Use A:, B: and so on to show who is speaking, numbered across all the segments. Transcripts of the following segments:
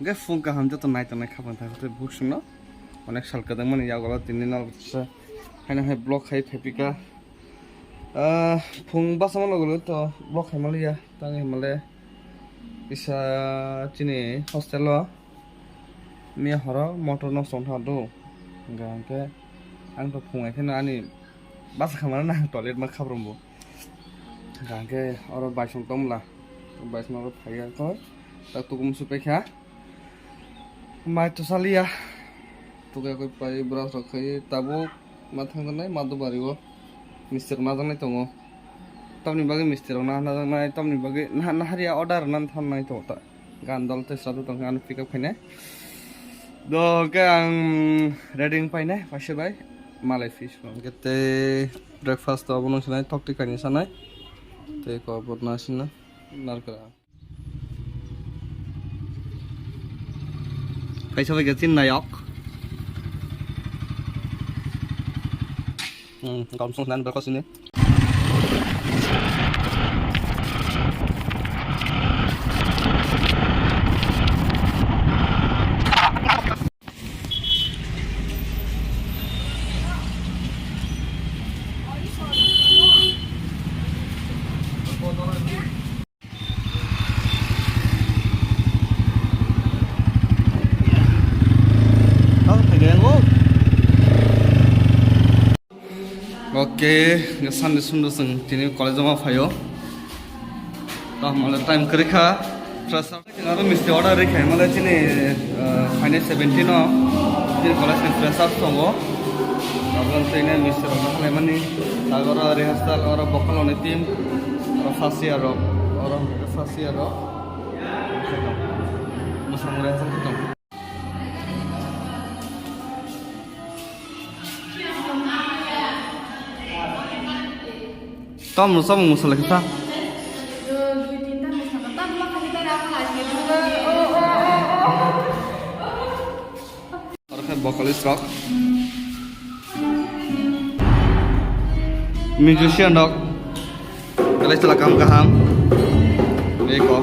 A: गे फुं गाहाम जत नायथानाय खामानि थाखाय बहुत सुंद अनेक साल गोदांमोन यावगला 3 दिन अलबसे हाय ब्लक हाय फेपिका फुं बासामा लगलो तो ब्लक हाय मालिया तांगे माले इसा चिनि हॉस्टेल मी हरो मोटर न संथा दो गांके आं तो फुं आइखना आनी बासा खामाना ना टॉयलेट मा खाब्रमबो गांके और बाइसं तमला बाइसं और फाया तो ता तुकुम सुपेखा माइ तो सालिया तुगा कोई पाइ ब्रास रखाय ताबो मा थांगनाय मादो बारिबो मिस्टर मा जानाय दङ तमनि बागै मिस्टर ना जानाय तमनि बागै ना हारिया अर्डार नान थाननाय तो ता गानदल तेस्रादो दङ आं पिकआप खायनाय दो के आं रेडिं पाइनाय फासे बाय मालाय फिश गेते ब्रेकफास्ट तो बनो सनाय थकति खानि सनाय ते को बदनासिना नारकरा Kaisa lagi sin nayok. Kaum sungsan berkos ini. Oke, ngesan disundu seng, ini college sama Fayo. Dah malah time kerja, terus kita tu mesti order kerja, malah ini final 17 no, ini college ni fresh up songo. Abang tu ini mesti orang mana ni, agar rehearsal, orang vokal on tim, orang fasih aro, musang rehearsal tu. Tom musa musa lagi tak? Orang vokalis rock, musician rock, kalau istilah kamu kaham, Eko.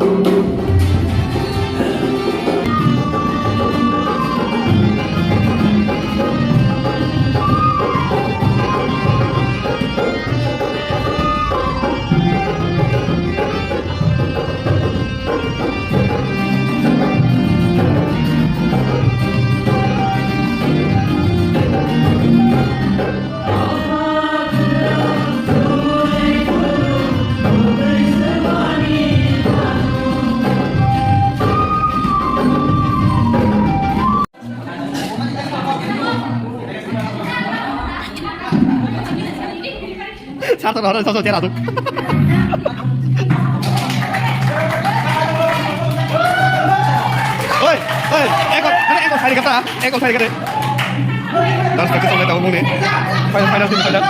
A: Satu orang sosok dia aduk. Oi, ekor hari kata, ekor hari kata. Dan seperti sampai tahu mungkin, final tim final.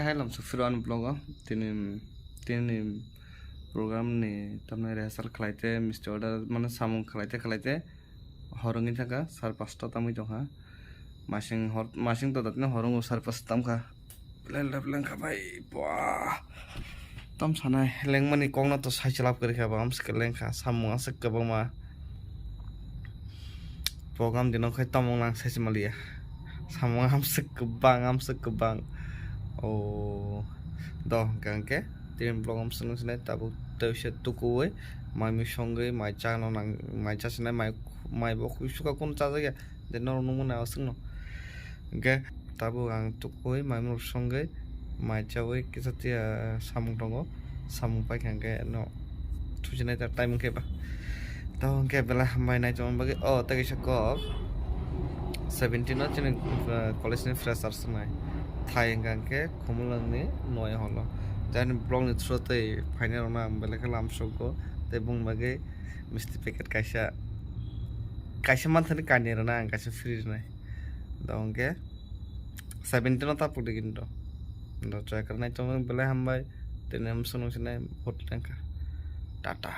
A: halam sa firan bloga tini program ni tamne rehearsal khlaite mister order mane samung khlaite horongi thaka sar 5টা tamui tongha masing to datne horongo sar 5 tamkha leng khabai bwa tam sanai lengmani kongna to sai chalap kari khaba am ske lengkha samung asek kabama program dino khai tamong lang sai malia samung am sek kebang oh do gangke tin program sung sene tabu tawse tukui mai songai mai chano nang mai chasne mai boku suka kun chaja de no numuna asung no ge tabu ang tukui mai mur songai mai chawi kisatia samung tongo samung pai khangke no thujine ta time ke ba tao ke bela mai nai chon bagi oh ta kisa ko 17 no chine college ni freshers nai thai ngangke khumulang ni noi holo jan blog ni throte final na bela kalam soko te bung bagi misti packet kaisa man thani kani na kaisa free nai tao ke 17 no ta pudi kinto ndo try karna chon bela hambai tenem sunu sine hot lengka tata